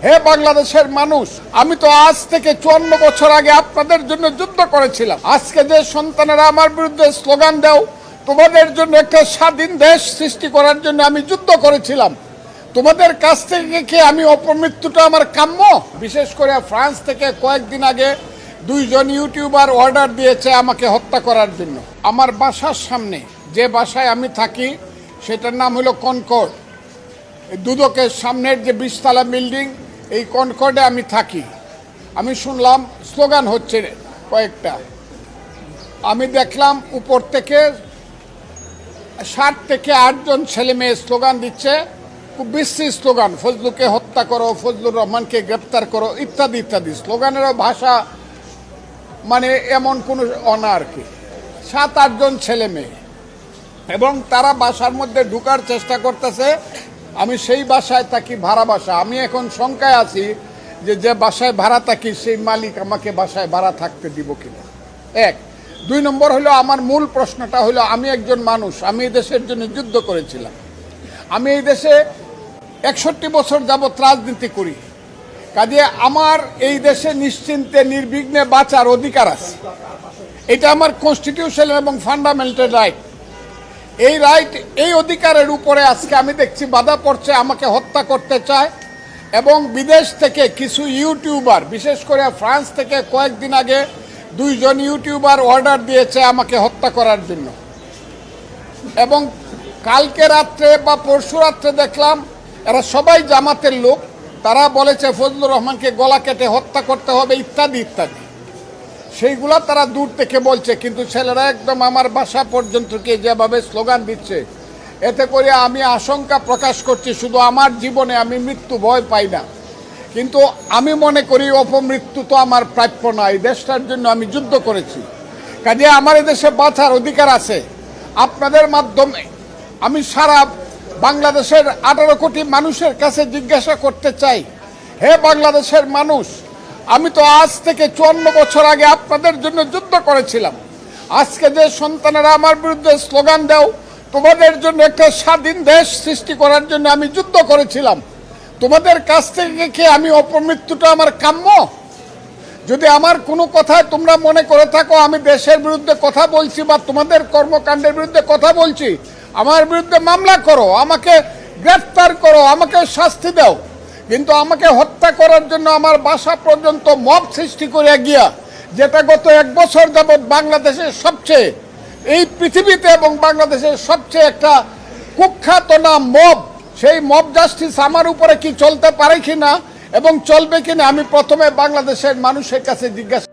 হে বাংলাদেশের মানুষ, আমি তো আজ থেকে 54 বছর আগে আপনাদের জন্য যুদ্ধ করেছিলাম। আজকে যে সন্তানেরা আমার বিরুদ্ধে স্লোগান দাও, তোমাদের জন্য একটা স্বাধীন দেশ সৃষ্টি করার জন্য আমি যুদ্ধ করেছিলাম। তোমাদের কাছ থেকে কি আমি অপমৃত্যুটা আমার কাম্য? বিশেষ করে ফ্রান্স থেকে কয়েকদিন আগে 2 জন ইউটিউবার অর্ডার দিয়েছে আমাকে হত্যা করার জন্য। আমার বাসার সামনে যে বাসায় আমি থাকি সেটার নাম হলো কনকর্ড। দুদকের সামনের যে 20 তলা বিল্ডিং, এই কনকর্ডে আমি থাকি। আমি শুনলাম স্লোগান হচ্ছে কয়েকটা। আমি দেখলাম উপর থেকে 7 থেকে 8 জন ছেলে মেয়ে স্লোগান দিচ্ছে, খুব বিশ্রী স্লোগান, ফজলুকে হত্যা করো, ফজলুর রহমানকে গ্রেপ্তার করো, ইত্যাদি ইত্যাদি। স্লোগানেরও ভাষা মানে এমন কোনো অনা আর কি। 7-8 জন ছেলে মেয়ে, এবং তারা বাসার মধ্যে ঢুকার চেষ্টা করতেছে। আমি সেই বাসায় থাকি, ভাড়া বাসা। আমি এখন শঙ্কায় আছি যে বাসায় ভাড়া থাকি সেই মালিক আমাকে বাসায় ভাড়া থাকতে দিব কিনা। 1। 2 নম্বর হলো, আমার মূল প্রশ্নটা হলো, আমি একজন মানুষ, আমি এই দেশের জন্য যুদ্ধ করেছিলাম। আমি এই দেশে 61 বছর যাবৎ রাজনীতি করি। কাজে আমার এই দেশে নিশ্চিন্তে নির্বিঘ্নে বাঁচার অধিকার আছে। এটা আমার কনস্টিটিউশন এবং ফান্ডামেন্টাল রাইট। এই রাইট, এই অধিকারের উপরে আজকে আমি দেখছি বাধা পড়ছে, আমাকে হত্যা করতে চায়। এবং বিদেশ থেকে কিছু ইউটিউবার, বিশেষ করে ফ্রান্স থেকে কয়েকদিন আগে 2 জন ইউটিউবার অর্ডার দিয়েছে আমাকে হত্যা করার জন্য। এবং কালকে রাত্রে বা পরশু রাত্রে দেখলাম এরা সবাই জামাতের লোক, তারা বলেছে ফজলুর রহমানকে গলা কেটে হত্যা করতে হবে, ইত্যাদি ইত্যাদি। সেইগুলা তারা দূর থেকে বলছে, কিন্তু ছেলেরা একদম আমার বাসা পর্যন্ত গিয়ে যেভাবে স্লোগান দিচ্ছে, এতে করে আমি আশঙ্কা প্রকাশ করছি। শুধু আমার জীবনে আমি মৃত্যু ভয় পাই না, কিন্তু আমি মনে করি অপমৃত্যু তো আমার প্রাপ্য না। এই দেশটার জন্য আমি যুদ্ধ করেছি, কাজে আমার এই দেশে বাঁচার অধিকার আছে। আপনাদের মাধ্যমে আমি সারা বাংলাদেশের 18 কোটি মানুষের কাছে জিজ্ঞাসা করতে চাই, হে বাংলাদেশের মানুষ, আমি তো আজ থেকে 54 বছর আগে আপনাদের জন্য যুদ্ধ করেছিলাম। আজকে যে সন্তানেরা আমার বিরুদ্ধে স্লোগান দাও, তোমাদের জন্য একটা স্বাধীন দেশ সৃষ্টি করার জন্য আমি যুদ্ধ করেছিলাম। তোমাদের কাছ থেকে কি আমি অপমৃত্যুটা আমার কাম্য? যদি আমার কোনো কথায় তোমরা মনে করে থাকো আমি দেশের বিরুদ্ধে কথা বলছি বা তোমাদের কর্মকাণ্ডের বিরুদ্ধে কথা বলছি, আমার বিরুদ্ধে মামলা করো, আমাকে গ্রেফতার করো, আমাকে শাস্তি দাও। কিন্তু আমাকে হত্যা করার জন্য আমার বাসা পর্যন্ত মব সৃষ্টি করে গিয়া, যেটা গত 1 বছর যাবৎ বাংলাদেশের সবচেয়ে, এই পৃথিবীতে এবং বাংলাদেশের সবচেয়ে একটা কুখ্যাত নাম মব, সেই মব জাস্টিস আমার উপরে কি চলতে পারে কিনা এবং চলবে কিনা, আমি প্রথমে বাংলাদেশের মানুষের কাছে জিজ্ঞাসা